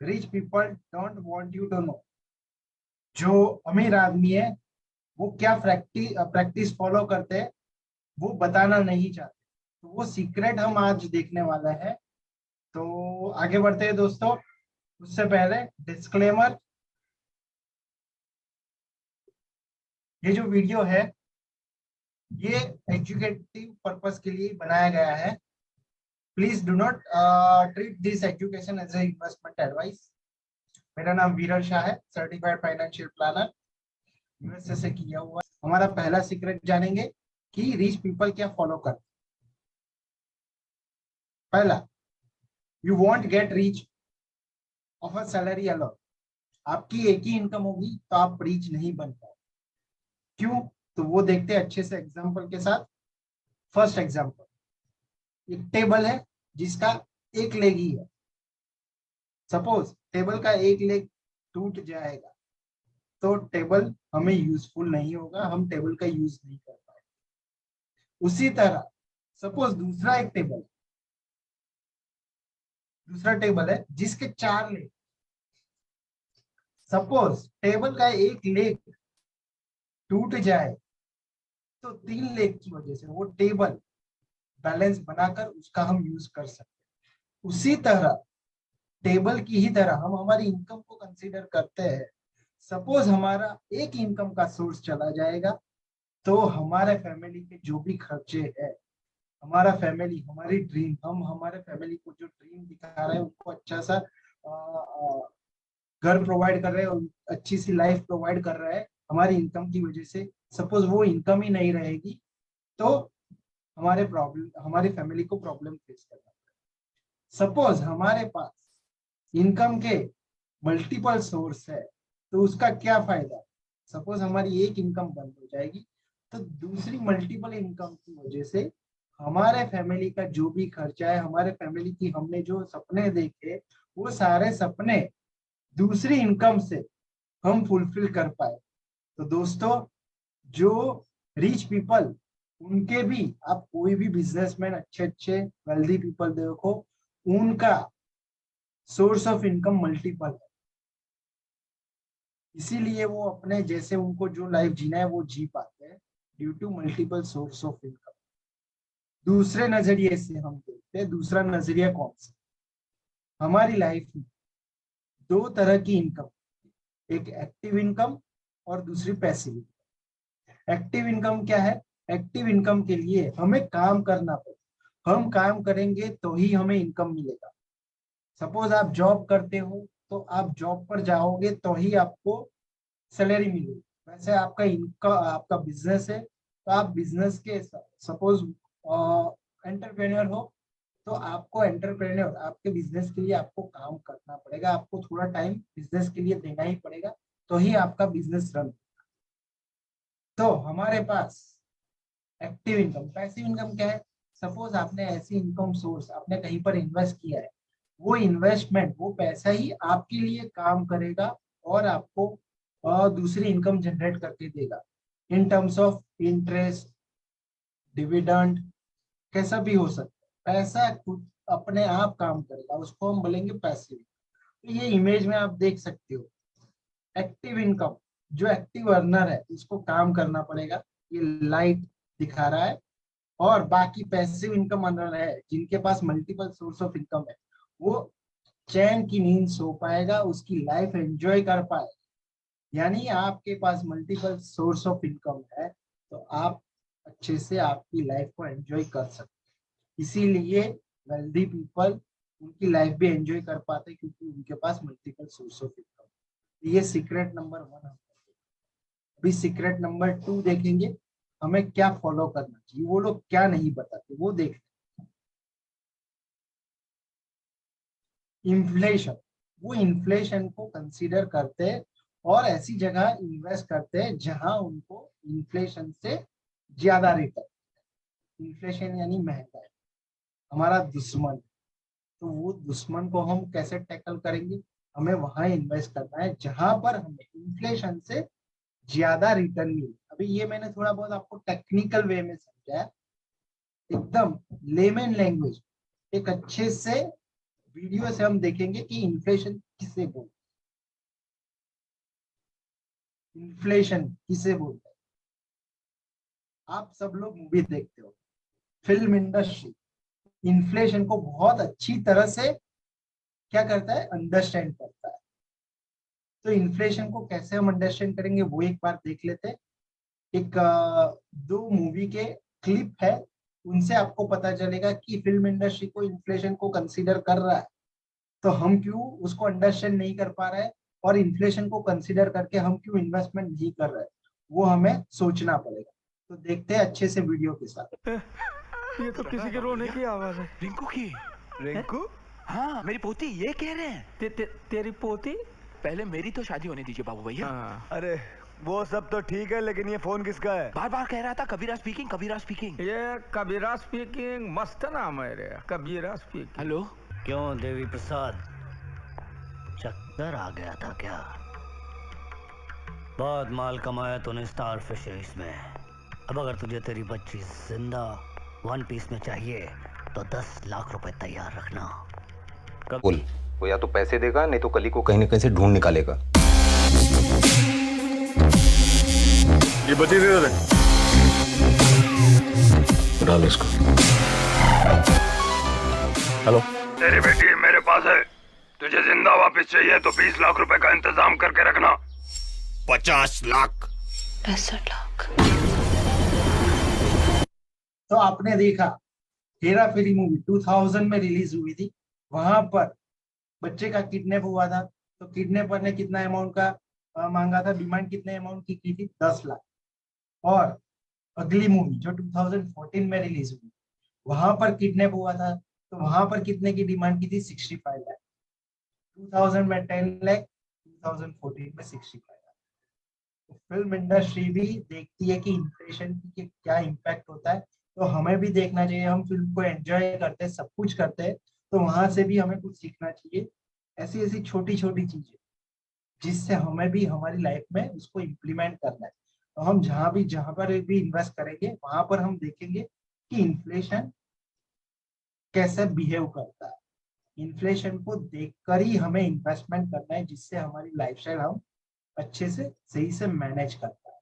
Rich people don't want you to know. जो अमीर आदमी है वो क्या प्रैक्टिस फॉलो करते हैं वो बताना नहीं चाहते, तो वो सीक्रेट हम आज देखने वाला है। तो आगे बढ़ते हैं दोस्तों। उससे पहले डिस्क्लेमर, ये जो वीडियो है ये एजुकेटिव पर्पस के लिए बनाया गया है। Please do not treat this education as a investment advice. मेरा नाम वीरल शाह है, सर्टिफाइड फाइनेंशियल प्लानर, यूएसए से किया हुआ। हमारा पहला सीक्रेट जानेंगे कि रिच पीपल क्या फॉलो करते। पहला, you want get rich of a salary alone. आपकी एक ही इनकम होगी तो आप रिच नहीं बन पाओ। क्यों? तो वो देखते हैं अच्छे से एग्जांपल के साथ। फर्स्ट एग्जांपल, एक टेबल है जिसका एक लेग ही है। सपोज टेबल का एक लेग टूट जाएगा तो टेबल हमें यूजफुल नहीं होगा, हम टेबल का यूज नहीं कर पाएंगे। उसी तरह सपोज दूसरा टेबल है जिसके चार लेग। सपोज टेबल का एक लेग टूट जाए तो तीन लेग की वजह से वो टेबल बैलेंस बनाकर उसका हम यूज कर सकते हैं। उसी तरह टेबल की ही तरह हम हमारी इनकम को कंसीडर करते हैं। सपोज हमारा एक इनकम का सोर्स चला जाएगा तो हमारे फैमिली के जो भी खर्चे है, हमारा फैमिली, हमारी ड्रीम, हम हमारे फैमिली को जो ड्रीम दिखा रहे हैं उनको अच्छा सा घर प्रोवाइड कर रहे हैं, अच्छी सी लाइफ प्रोवाइड कर रहे हैं हमारी इनकम की वजह से। सपोज वो इनकम ही नहीं रहेगी तो हमारी फैमिली को प्रॉब्लम फेस करना पड़ेगा। सपोज हमारे पास इनकम के मल्टीपल सोर्स है तो उसका क्या फायदा। सपोज हमारी एक इनकम बंद हो जाएगी तो दूसरी मल्टीपल इनकम की वजह से हमारे फैमिली का जो भी खर्चा है, हमारे फैमिली की हमने जो सपने देखे वो सारे सपने दूसरी इनकम से हम फुलफिल कर पाए। तो दोस्तों, जो रिच पीपल, उनके भी, आप कोई भी बिजनेसमैन, अच्छे अच्छे वेल्दी पीपल देखो, उनका सोर्स ऑफ इनकम मल्टीपल है। इसीलिए वो अपने जैसे उनको जो लाइफ जीना है वो जी पाते हैं due to multiple source of income. दूसरे नजरिए से हम देखते हैं। दूसरा नजरिया कौन सा? हमारी लाइफ में दो तरह की इनकम, एक एक्टिव इनकम और दूसरी पैसिव इनकम। एक्टिव इनकम क्या है? एक्टिव इनकम के लिए हमें काम करना पड़ेगा, हम काम करेंगे तो ही हमें इनकम मिलेगा। सपोज आप जॉब करते हो तो आप जॉब पर जाओगे तो ही आपको सैलरी मिलेगी। वैसे आपका इनकम, आपका बिजनेस है तो आप बिजनेस के, सपोज एंटरप्रेन्योर हो तो आपको एंटरप्रेन्योर, आपके बिजनेस के लिए आपको काम करना पड़ेगा, आपको थोड़ा टाइम बिजनेस के लिए देना ही पड़ेगा तो ही आपका बिजनेस रन। तो हमारे पास एक्टिव इनकम। पैसिव इनकम क्या है? सपोज आपने ऐसी इनकम सोर्स, आपने कहीं पर इन्वेस्ट किया है, वो इन्वेस्टमेंट, वो पैसा ही आपके लिए काम करेगा और आपको दूसरी इनकम जनरेट करके देगा in terms of interest, dividend, कैसा भी हो सकता है। पैसा खुद अपने आप काम करेगा, उसको हम बोलेंगे पैसिव। तो ये इमेज में आप देख सकते हो एक्टिव इनकम। जो एक्टिव अर्नर है उसको काम करना पड़ेगा, ये लाइट दिखा रहा है। और बाकी पैसिव इनकम अर्नर है जिनके पास मल्टीपल सोर्स ऑफ इनकम है, वो चैन की नींद सो पाएगा, उसकी लाइफ एंजॉय कर पाएगा। यानी आपके पास मल्टीपल सोर्स ऑफ इनकम है तो आप अच्छे से आपकी लाइफ को एंजॉय कर सकते हैं। इसीलिए वेल्दी पीपल उनकी लाइफ भी एंजॉय कर पाते हैं क्योंकि उनके पास मल्टीपल सोर्स ऑफ इनकम। ये सीक्रेट नंबर 1। अभी सीक्रेट नंबर 2 देखेंगे, हमें क्या फॉलो करना चाहिए, वो लोग क्या नहीं बताते वो देख। इन्फ्लेशन, वो इन्फ्लेशन को कंसीडर करते हैं और ऐसी जगह इन्वेस्ट करते हैं जहां उनको इन्फ्लेशन से ज्यादा रिटर्न। इन्फ्लेशन यानी महंगाई हमारा दुश्मन। तो वो दुश्मन को हम कैसे टैकल करेंगे? हमें वहां इन्वेस्ट करना है जहां पर हमें इन्फ्लेशन से ज्यादा रिटर्न मिले। अभी ये मैंने थोड़ा बहुत आपको टेक्निकल वे में समझाया, एकदम लेमन लैंग्वेज, एक अच्छे से वीडियो से हम देखेंगे कि इन्फ्लेशन किसे बोलते हैं, इन्फ्लेशन किसे बोलते हैं। आप सब लोग मूवी देखते हो, फिल्म इंडस्ट्री इन्फ्लेशन को बहुत अच्छी तरह से क्या करता है, अंडरस्टैंड करता है। तो इन्फ्लेशन को कैसे हम अंडरस्टैंड करेंगे वो एक बार देख लेते हैं। एक दो मूवी के क्लिप है, उनसे आपको पता चलेगा कि फिल्म इंडस्ट्री को इन्फ्लेशन को कंसीडर कर रहा है, तो हम क्यों उसको अंडरस्टैंड नहीं कर पा रहे हैं, और इन्फ्लेशन को कंसीडर करके हम क्यों इन्वेस्टमेंट नहीं कर रहे हैं, वो हमें सोचना पड़ेगा। तो देखते हैं अच्छे से वीडियो के साथ। ये तो किसी के रोने की आवाज है। रिंकू की। रिंकू? हाँ, मेरी पोती ये कह रहे हैं। तेरी पोती? पहले मेरी तो शादी होने दीजिए बाबू भैया। अरे वो सब तो ठीक है, लेकिन ये फोन किसका है? बार बार कह रहा था कबीरा स्पीकिंग, कबीरा स्पीकिंग। ये कबीरा स्पीकिंग मस्त नाम है रे, कबीरा स्पीकिंग। हेलो। क्यों देवी प्रसाद, चक्कर आ गया था क्या? बहुत माल कमाया तूने स्टार फिशरीज में। अब अगर तुझे तेरी बच्ची जिंदा वन पीस में चाहिए तो 10 लाख रुपए तैयार रखना। बोल, वो या तो पैसे देगा, नहीं तो कली को कहीं न कहीं से ढूंढ निकालेगा। ये बची दे दे। डाल इसको। हेलो। तेरी बेटी मेरे पास है, तुझे जिंदा वापस चाहिए तो 20 लाख रुपए का इंतजाम करके रखना। 50 लाख? 65 लाख। तो आपने देखा हेरा फेरी मूवी 2000 में रिलीज हुई थी, वहां पर बच्चे का किडनैप हुआ था। तो किडनैपर ने कितना अमाउंट का मांगा था, डिमांड कितने अमाउंट की थी, 10 लाख। और अगली मूवी जो 2014 में रिलीज हुई, वहां पर किडनैप हुआ था, तो वहां पर कितने की डिमांड की थी, 65 लाख। 2000 में 10 लाख, 2014 में 65 लाख। तो फिल्म इंडस्ट्री भी देखती है कि इन्फ्लेशन की क्या इम्पैक्ट होता है, तो हमें भी देखना चाहिए। हम फिल्म को एंजॉय करते हैं, सब कुछ करते हैं, तो वहां से भी हमें कुछ सीखना चाहिए। ऐसी ऐसी छोटी छोटी चीजें जिससे हमें भी हमारी लाइफ में उसको इम्प्लीमेंट करना है। तो हम जहां पर भी इन्वेस्ट करेंगे, वहां पर हम देखेंगे कि इन्फ्लेशन कैसे बिहेव करता है। इन्फ्लेशन को देखकर ही हमें इन्वेस्टमेंट करना है, जिससे हमारी लाइफस्टाइल हम अच्छे से सही से मैनेज कर पाए।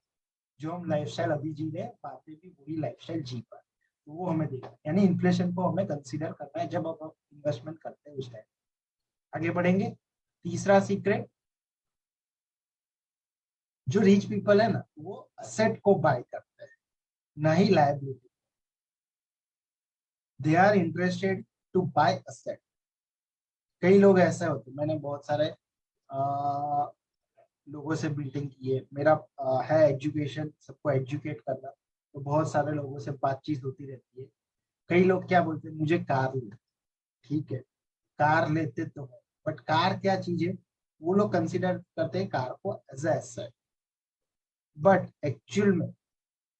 जो हम लाइफस्टाइल अभी जी रहे हैं, बाद में भी वही लाइफस्टाइल जी पाए, तो वो हमें देखना है। यानी इन्फ्लेशन को हमें कंसीडर करना है जब हम इन्वेस्टमेंट करते हैं उस टाइम। आगे बढ़ेंगे। तीसरा सीक्रेट, जो रिच पीपल है ना, वो असेट को बाय करते हैं, ना ही liability. They are interested to buy asset. कई लोग ऐसे होते, मैंने बहुत सारे लोगों से मीटिंग की है, मेरा है एजुकेशन, सबको एजुकेट करना, तो बहुत सारे लोगों से बातचीत होती रहती है। कई लोग क्या बोलते हैं, मुझे कार ले। ठीक है, कार लेते तो है, बट कार क्या चीज है, वो लोग कंसिडर करते हैं कार को as a asset, but actual में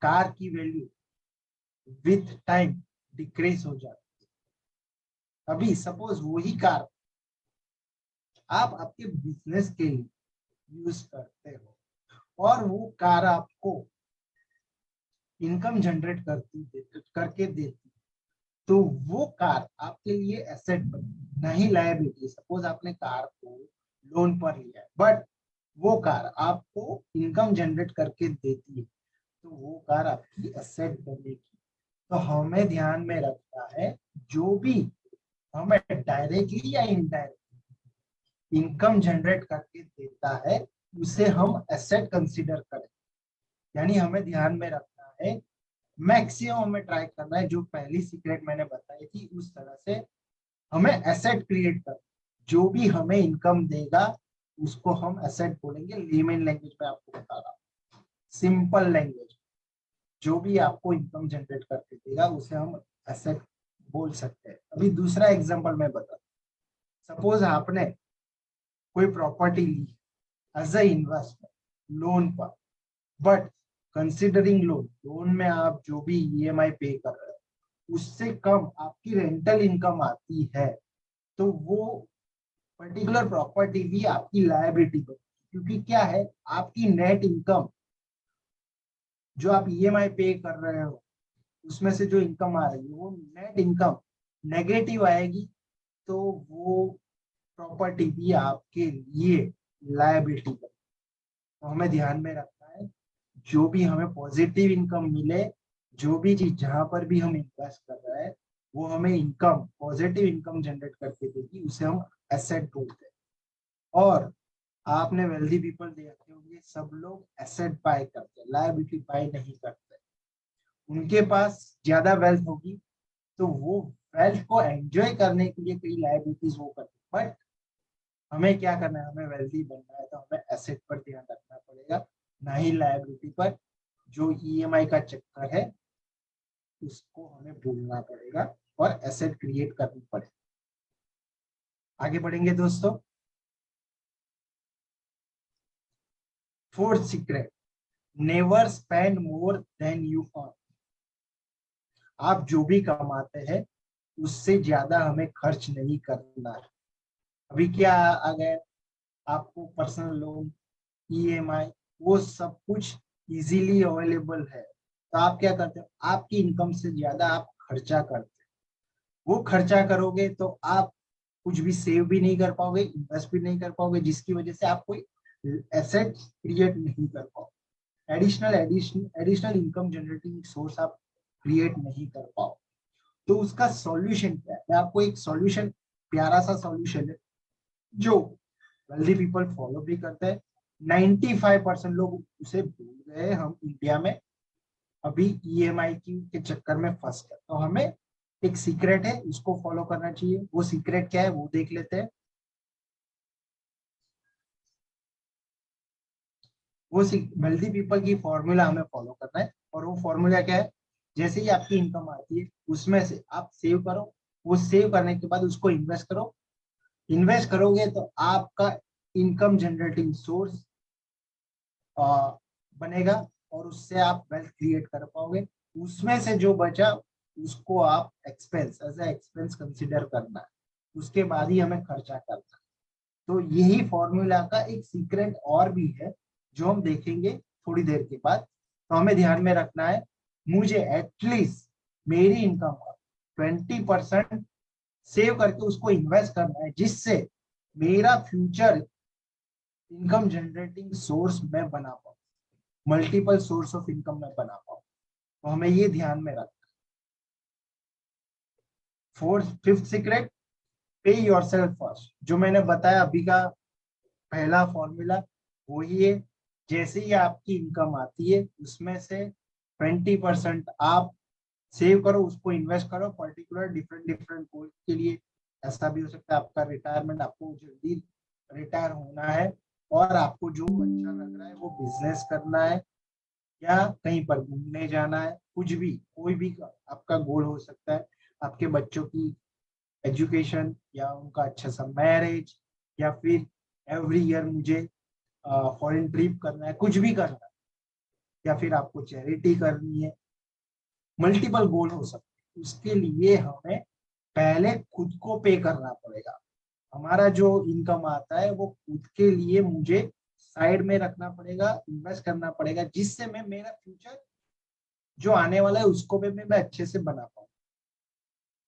कार की वैल्यू विथ टाइम डिक्रीज हो जाती है। अभी सपोज वही कार आप आपके बिजनेस के लिए यूज करते हो और वो कार आपको इनकम जनरेट करके देती, तो वो कार आपके लिए एसेट बनी, नहीं लायबिलिटी। सपोज आपने कार को लोन पर लिया है, बट वो कार आपको इनकम जनरेट करके देती है, तो वो कार आपकी एसेट बनेगी। तो हमें ध्यान में रखना है, जो भी हमें डायरेक्टली या इनडायरेक्टली इनकम जनरेट करके देता है, उसे हम एसेट कंसीडर करें। यानी हमें ध्यान में रखना है, मैक्सिमम हमें ट्राई करना है, जो पहली सीक्रेट मैंने बताई थी उस तरह से हमें एसेट क्रिएट करना। जो भी हमें इनकम देगा उसको हम एसेट बोलेंगे। लेमन लैंग्वेज में आपको बता रहा हूँ, सिंपल लैंग्वेज, जो भी आपको इनकम जनरेट करके देगा उसे हम एसेट बोल सकते हैं। अभी दूसरा एग्जांपल मैं बता, सपोज आपने कोई प्रॉपर्टी ली एज ए इन्वेस्टमेंट लोन पर, बट कंसिडरिंग लोन में आप जो भी ईएमआई पे कर रहे हो उससे कम आपकी रेंटल इनकम आती है, तो वो पर्टिकुलर प्रॉपर्टी भी आपकी लायबिलिटी पर, क्योंकि क्या है, आपकी नेट इनकम जो आप ईएमआई पे कर रहे हो उसमें से जो इनकम आ रही है वो नेट इनकम नेगेटिव आएगी, तो वो प्रॉपर्टी भी आपके लिए लायबिलिटी बने। तो हमें ध्यान में रखना है, जो भी हमें पॉजिटिव इनकम मिले, जो भी चीज जहां पर भी हम इन्वेस्ट कर रहे हैं वो हमें इनकम, पॉजिटिव इनकम जनरेट करके देगी, उसे हम एसेट बोलते हैं। और आपने वेल्दी पीपल देखे होंगे, सब लोग एसेट बाय करते हैं, लायबिलिटी बाय नहीं करते। उनके पास ज्यादा वेल्थ होगी तो वो वेल्थ को एंजॉय करने के लिए कई लायबिलिटीज वो करते हैं। बट हमें क्या करना है, हमें वेल्दी बनना है तो हमें एसेट पर ध्यान रखना पड़ेगा, ना ही लायबिलिटी पर। जो ईएमआई का चक्कर है उसको हमें भूलना पड़ेगा और एसेट क्रिएट करनी पड़ेगी। आगे बढ़ेंगे दोस्तों। Fourth secret, never spend more than you earn. आप जो भी कमाते हैं उससे ज्यादा हमें खर्च नहीं करना है। अभी क्या आ गया, आपको पर्सनल लोन, ईएमआई, वो सब कुछ इजीली अवेलेबल है। तो आप क्या करते हो, आपकी इनकम से ज्यादा आप खर्चा करते हो। वो खर्चा करोगे तो आप कुछ भी सेव भी नहीं कर पाओगे, इन्वेस्ट भी नहीं कर पाओगे, जिसकी वजह से आप कोई एसेट क्रिएट नहीं कर पाओगे। एडिशनल इनकम जनरेटिंग सोर्स आप क्रिएट नहीं कर पाओ। तो उसका सॉल्यूशन क्या है, मैं आपको एक सॉल्यूशन, प्यारा सा सॉल्यूशन है जो वेल्दी पीपल फॉलो भी करते हैं। 95% लोग उसे भूल गए, हम इंडिया में अभी ईएमआई के चक्कर में फंस गए। तो हमें एक सीक्रेट है, उसको फॉलो करना चाहिए। वो सीक्रेट क्या है वो देख लेते हैं। वो वेल्दी पीपल की फॉर्मूला हमें फॉलो करना है। और वो फॉर्मूला क्या है, जैसे ही आपकी इनकम आती है उसमें से आप सेव करो, वो सेव करने के बाद उसको इन्वेस्ट करो। इन्वेस्ट करोगे तो आपका इनकम जनरेटिंग सोर्स बनेगा और उससे आप वेल्थ क्रिएट कर पाओगे। उसमें से जो बचा उसको आप expense, as a expense consider करना है, उसके बाद ही हमें खर्चा करना है। तो यही फॉर्मूला का एक सीक्रेट और भी है जो हम देखेंगे थोड़ी देर के बाद। तो हमें ध्यान में रखना है, मुझे एटलीस्ट मेरी इनकम का 20% सेव करके उसको इन्वेस्ट करना है, जिससे मेरा फ्यूचर इनकम जनरेटिंग सोर्स मैं बना पाऊँ, मल्टीपल सोर्स ऑफ इनकम मैं बना पाऊँ। तो हमें ये ध्यान में रखना है। फिफ्थ सीक्रेट, पे योरसेल्फ फर्स्ट। जो मैंने बताया अभी का पहला फॉर्मूला वही है। जैसे ही आपकी इनकम आती है उसमें से 20% आप सेव करो, उसको इन्वेस्ट करो पर्टिकुलर डिफरेंट गोल के लिए। ऐसा भी हो सकता है आपका रिटायरमेंट, आपको जल्दी रिटायर होना है और आपको जो अच्छा लग रहा है वो बिजनेस करना है या कहीं पर घूमने जाना है, कुछ भी, कोई भी आपका गोल हो सकता है। आपके बच्चों की एजुकेशन या उनका अच्छा सा मैरिज, या फिर एवरी ईयर मुझे फॉरेन ट्रिप करना है, कुछ भी करना है, या फिर आपको चैरिटी करनी है। मल्टीपल गोल हो सकते हैं। उसके लिए हमें पहले खुद को पे करना पड़ेगा। हमारा जो इनकम आता है वो खुद के लिए मुझे साइड में रखना पड़ेगा, इन्वेस्ट करना पड़ेगा, जिससे मैं मेरा फ्यूचर जो आने वाला है उसको भी मैं अच्छे से बना पाऊँ।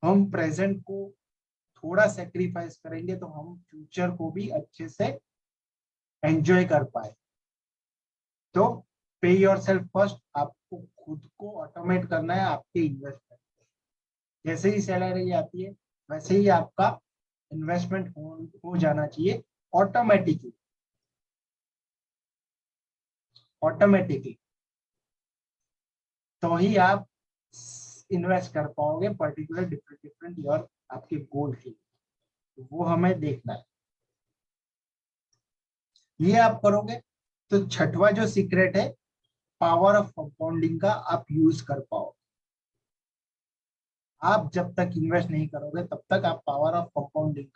हम प्रेजेंट को थोड़ा सेक्रीफाइस करेंगे तो हम फ्यूचर को भी अच्छे से एंजॉय कर पाए। तो पे योरसेल्फ फर्स्ट, आपको खुद को ऑटोमेट करना है आपके इन्वेस्टमेंट। जैसे ही सैलरी आती है वैसे ही आपका इन्वेस्टमेंट हो जाना चाहिए ऑटोमेटिकली। तो ही आप इन्वेस्ट कर पाओगे पर्टिकुलर डिफरेंट योर आपके गोल के लिए। तो वो हमें देखना है, ये आप करोगे तो छठवां जो सीक्रेट है, पावर ऑफ कंपाउंडिंग का आप यूज कर पाओ। आप जब तक इन्वेस्ट नहीं करोगे तब तक आप पावर ऑफ कंपाउंडिंग,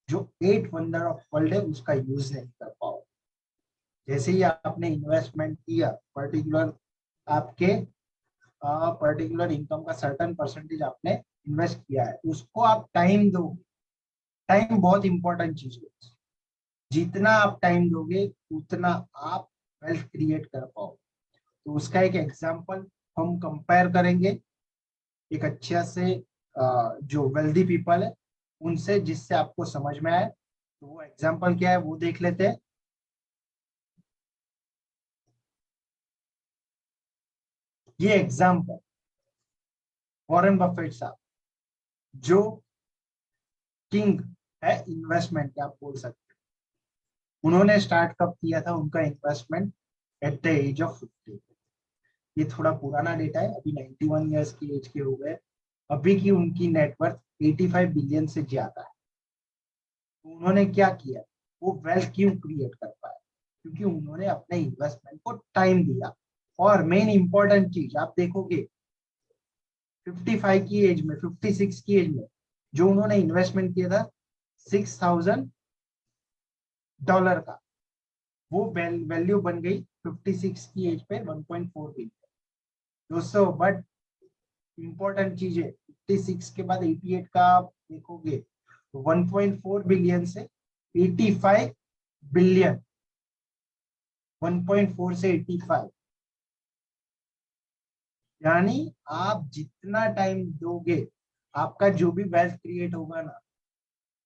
जो 8 वंडर ऑफ वर्ल्ड है, उसका यूज नहीं कर पाओगे। जैसे ही आपने इन्वेस्टमेंट किया पर्टिकुलर आपके पर्टिकुलर इनकम का सर्टेन परसेंटेज आपने इन्वेस्ट किया है, उसको आप टाइम दोगे। टाइम बहुत इंपॉर्टेंट चीज है। जितना आप टाइम दोगे उतना आप वेल्थ क्रिएट कर पाओगे। तो उसका एक एग्जांपल हम कंपेयर करेंगे एक अच्छा से जो वेल्दी पीपल है उनसे, जिससे आपको समझ में आए। तो वो एग्जाम्पल क्या है वो देख लेते हैं। ये एग्जाम्पल वॉरेन बफेट साहब, जो किंग है इन्वेस्टमेंट के, आप बोल सकते हैं। उन्होंने स्टार्ट कब किया था उनका investment? At the age of 50। ये थोड़ा पुराना डेटा है, अभी 91 ईयर्स की एज के हो गए। अभी की उनकी नेटवर्थ 85 बिलियन से ज्यादा है। तो उन्होंने क्या किया, वो वेल्थ क्यों क्रिएट कर पाए? क्योंकि उन्होंने अपने इन्वेस्टमेंट को टाइम दिया। और मेन इंपॉर्टेंट चीज आप देखोगे, 55 की एज में, 56 की एज में जो उन्होंने इन्वेस्टमेंट किया था $6,000 का, वो वैल्यू बन गई 56 की एज पे 1.4 बिलियन दोस्तों। बट इंपॉर्टेंट चीज है, 56 के बाद 88 का आप देखोगे तो 1.4 बिलियन से 85 बिलियन, 1.4 से 85, यानी आप जितना टाइम दोगे, आपका जो भी वेल्थ क्रिएट होगा ना,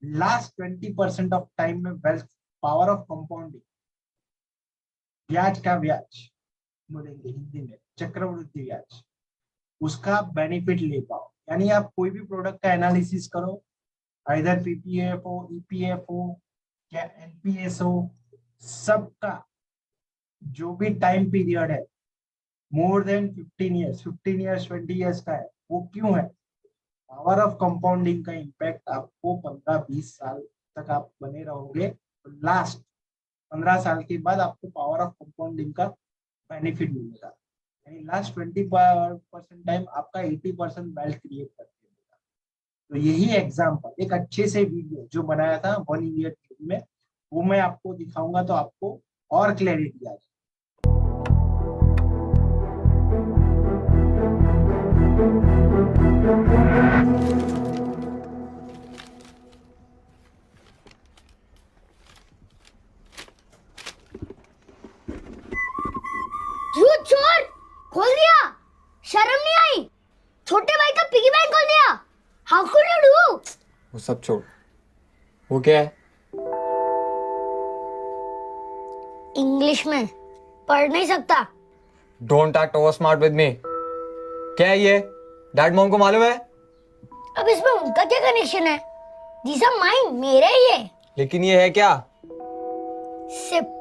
लास्ट 20% ऑफ टाइम में वेल्थ, पावर ऑफ कंपाउंडिंग, ब्याज का ब्याज बोलेंगे हिंदी में, चक्रवृद्धि ब्याज, उसका बेनिफिट ले पाओ। यानी आप कोई भी प्रोडक्ट का एनालिसिस करो, आइदर पीपीएफ हो, ईपीएफ हो या एनपीएस हो, सबका जो भी टाइम पीरियड है more than 15 years, 15 years, 20 years का है, वो क्यों है? पावर ऑफ कंपाउंडिंग का इम्पैक्ट आपको 15-20 साल तक आप बने रहोगे, तो लास्ट 15 साल के बाद आपको पावर ऑफ कंपाउंडिंग का बेनिफिट मिलेगा। यानी लास्ट 20% टाइम आपका 80% वेल्थ क्रिएट करके देगा। तो यही एग्जांपल एक अच्छे से वीडियो जो बनाया था 1 ईयर में, वो मैं आपको दिखाऊंगा तो आपको और क्लैरिटी आ जाएगी। चोर खोल दिया, शर्म नहीं आई? छोटे भाई का पिगी बैंक खोल दिया। How could you do? वो सब छोड़, वो क्या है? इंग्लिश में पढ़ नहीं सकता। Don't act over smart with me. क्या है ये? डैड मॉम को मालूम है? अब इसमें उनका क्या कनेक्शन है? These are mine, मेरे ही है। लेकिन ये है क्या? सिप।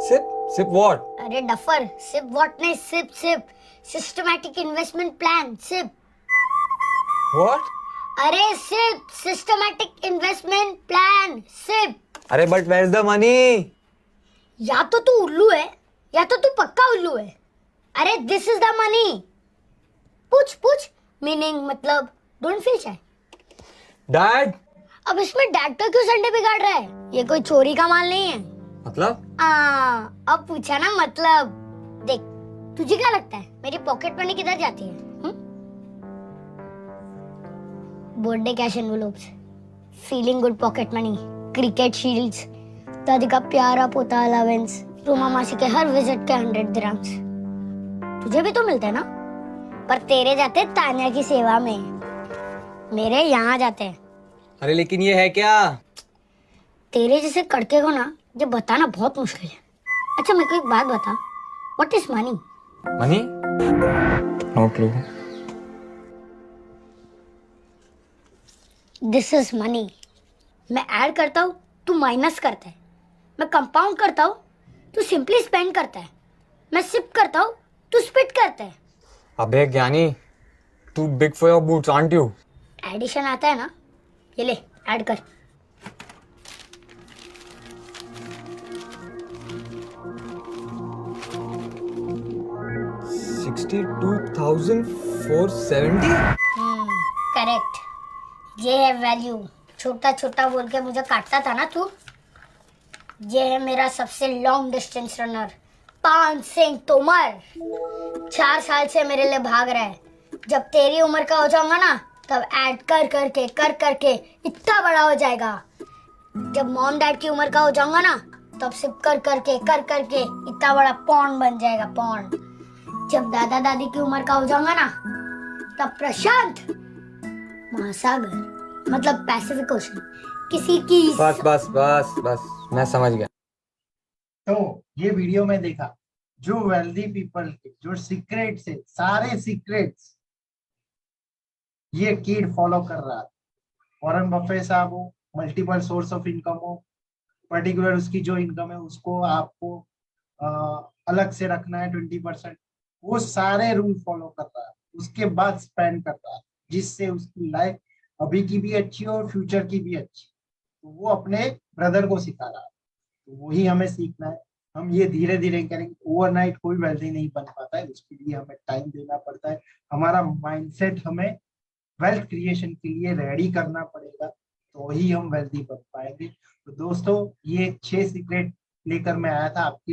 सिप? SIP what? अरे डफर, सिप व्हाट नहीं, SIP SIP, systematic investment plan, SIP. What? अरे SIP, systematic investment plan, SIP. अरे but where is the money? या तो तू उल्लू है या तो तू पक्का उल्लू है। अरे दिस इज द मनी। पूछ पूछ, मीनिंग मतलब डोंट फील शाय। डैड? अब इसमें डैड का क्यों संडे बिगाड़ रहा है? ये कोई चोरी का माल नहीं है। मतलब? अब पूछा ना मतलब। देख, तुझे क्या लगता है मेरी पॉकेट मनी किधर जाती है? Birthday cash envelopes, feeling good pocket money, cricket shields, दादी का प्यारा पोता अलावेंस, रूमा मासी के हर विजिट के 100 दिरहम्स। तुझे भी तो मिलते हैं ना, पर तेरे जाते तान्या की सेवा में, मेरे यहाँ जाते हैं। अरे लेकिन ये है क्या? तेरे जैसे कड़के को ना ये बताना बहुत मुश्किल है। अच्छा मेरे को एक बात बता, what is money? Money? No clue. This is money. मैं ऐड करता हूँ, तू माइनस करता है। मैं कंपाउंड करता हूँ, तू सिंपली स्पेंड करता है। मैं सिप करता हूँ, तू स्पिट करता है। अबे ज्ञानी, तू big for your boots aren't you? Addition आता है ना, ये ले ऐड कर। $62,470? करेक्ट, ये है वैल्यू। छोटा छोटा बोल के मुझे काटता था ना तू। ये है मेरा सबसे लॉन्ग डिस्टेंस रनर, पान सिंह तोमर। 4 साल से मेरे लिए भाग रहा है। जब तेरी उम्र का हो जाऊंगा ना, तब ऐड कर करके इतना बड़ा हो जाएगा। जब मॉम डैड की उम्र का हो जाऊंगा ना, तब सिर्फ कर करके इतना बड़ा पॉन्ड बन जाएगा, पॉन्ड। जब दादा दादी की उम्र का हो जाऊंगा ना, तब प्रशांत महासागर। मतलब पैसिफिक ओशन, किसी की बस बस बस बस, मैं समझ गया। तो ये वीडियो में देखा जो वेल्दी पीपल के जो सीक्रेट्स है, सारे सीक्रेट्स ये किड फॉलो कर रहा था। वॉरेन बफे साहब हो, मल्टीपल सोर्स ऑफ इनकम हो, पर्टिकुलर उसकी जो इनकम है उसको आपको अलग से रखना है 20%, वो सारे रूल फॉलो कर रहा है, उसके बाद स्पेंड कर रहा है, जिससे उसकी लाइफ अभी की भी अच्छी हो और फ्यूचर की भी अच्छी। तो वो अपने ब्रदर को सिखा रहा है, तो वही हमें सीखना है। हम ये धीरे धीरे करेंगे, ओवरनाइट कोई वेल्दी नहीं बन पाता है, उसके लिए हमें टाइम देना पड़ता है। हमारा माइंडसेट हमें वेल्थ क्रिएशन के लिए रेडी करना पड़ेगा, तो ही हम वेल्दी बन पाएंगे। तो दोस्तों, ये 6 सीक्रेट लेकर मैं आया था आपके